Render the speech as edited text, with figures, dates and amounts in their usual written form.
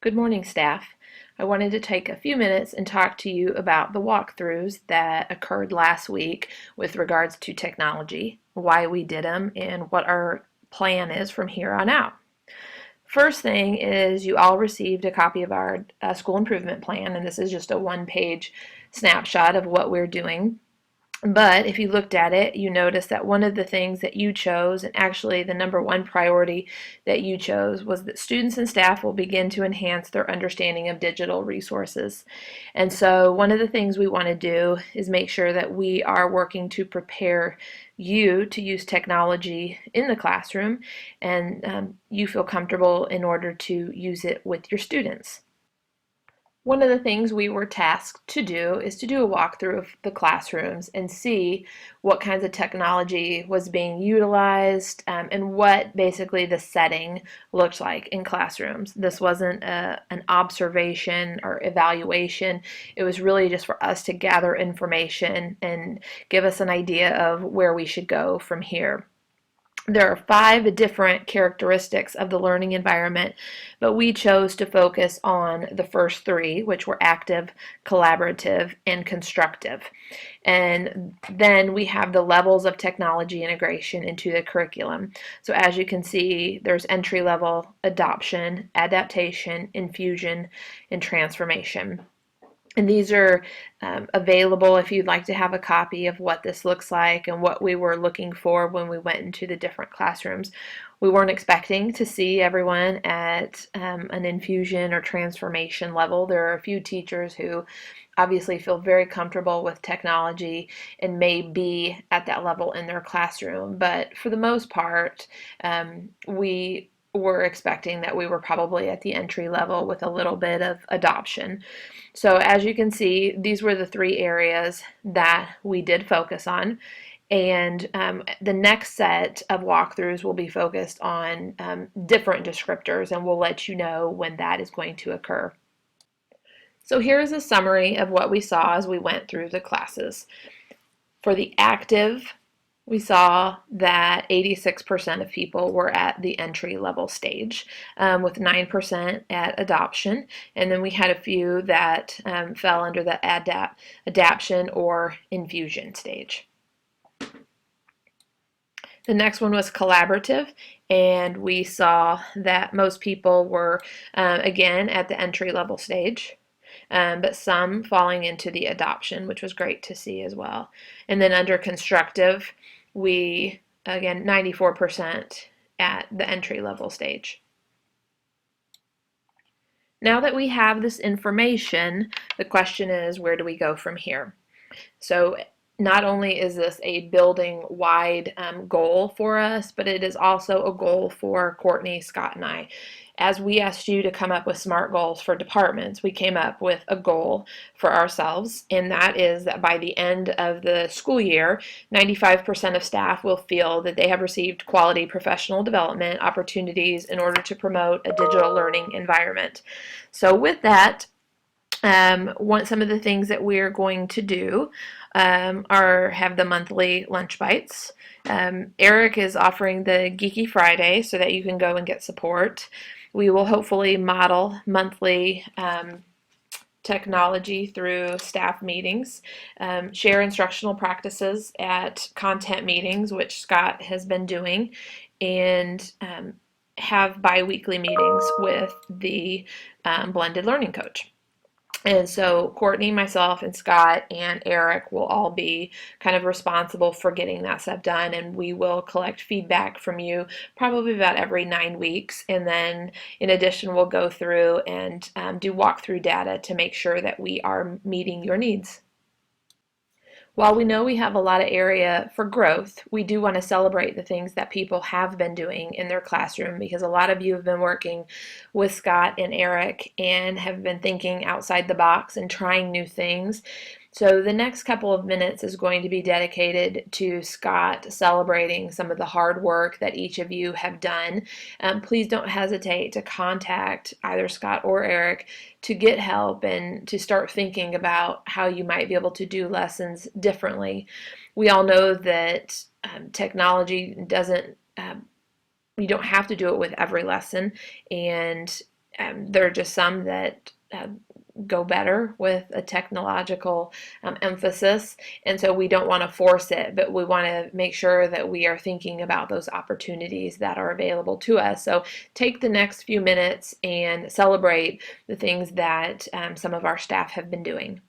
Good morning, staff. I wanted to take a few minutes and talk to you about the walkthroughs that occurred last week with regards to technology, why we did them, and what our plan is from here on out. First thing is you all received a copy of our school improvement plan, and this is just a one-page snapshot of what we're doing. But if you looked at it, you notice that one of the things that you chose, and actually the number one priority that you chose, was that students and staff will begin to enhance their understanding of digital resources. And so one of the things we want to do is make sure that we are working to prepare you to use technology in the classroom, and you feel comfortable in order to use it with your students. One of the things we were tasked to do is to do a walkthrough of the classrooms and see what kinds of technology was being utilized, and what basically the setting looked like in classrooms. This wasn't an observation or evaluation. It was really just for us to gather information and give us an idea of where we should go from here. There are 5 different characteristics of the learning environment, but we chose to focus on the first 3, which were active, collaborative, and constructive. And then we have the levels of technology integration into the curriculum. So as you can see, there's entry level, adoption, adaptation, infusion, and transformation. And these are available if you'd like to have a copy of what this looks like and what we were looking for when we went into the different classrooms. We weren't expecting to see everyone at an infusion or transformation level. There are a few teachers who obviously feel very comfortable with technology and may be at that level in their classroom. But for the most part, we were expecting that we were probably at the entry level with a little bit of adoption. So as you can see, these were the 3 areas that we did focus on. And the next set of walkthroughs will be focused on different descriptors, and we'll let you know when that is going to occur. So here's a summary of what we saw as we went through the classes. For the active, we saw that 86% of people were at the entry level stage, with 9% at adoption, and then we had a few that fell under the adaption or infusion stage. The next one was collaborative, and we saw that most people were, again, at the entry level stage. But some falling into the adoption, which was great to see as well. And then under constructive, we, again, 94% at the entry level stage. Now that we have this information, the question is, where do we go from here? So not only is this a building-wide goal for us, but it is also a goal for Courtney, Scott, and I. As we asked you to come up with SMART goals for departments, we came up with a goal for ourselves, and that is that by the end of the school year, 95% of staff will feel that they have received quality professional development opportunities in order to promote a digital learning environment. So with that, some of the things that we're going to do are have the monthly lunch bites. Eric is offering the Geeky Friday so that you can go and get support. We will hopefully model monthly technology through staff meetings, share instructional practices at content meetings, which Scott has been doing, and have bi-weekly meetings with the blended learning coach. And so Courtney, myself, and Scott, and Eric will all be kind of responsible for getting that stuff done, and we will collect feedback from you probably about every 9 weeks. And then in addition, we'll go through and do walkthrough data to make sure that we are meeting your needs. While we know we have a lot of area for growth, we do want to celebrate the things that people have been doing in their classroom, because a lot of you have been working with Scott and Eric and have been thinking outside the box and trying new things. So the next couple of minutes is going to be dedicated to Scott celebrating some of the hard work that each of you have done. Please don't hesitate to contact either Scott or Eric to get help and to start thinking about how you might be able to do lessons differently. We all know that technology doesn't, you don't have to do it with every lesson, and There are just some that go better with a technological emphasis, and so we don't want to force it, but we want to make sure that we are thinking about those opportunities that are available to us. So take the next few minutes and celebrate the things that some of our staff have been doing.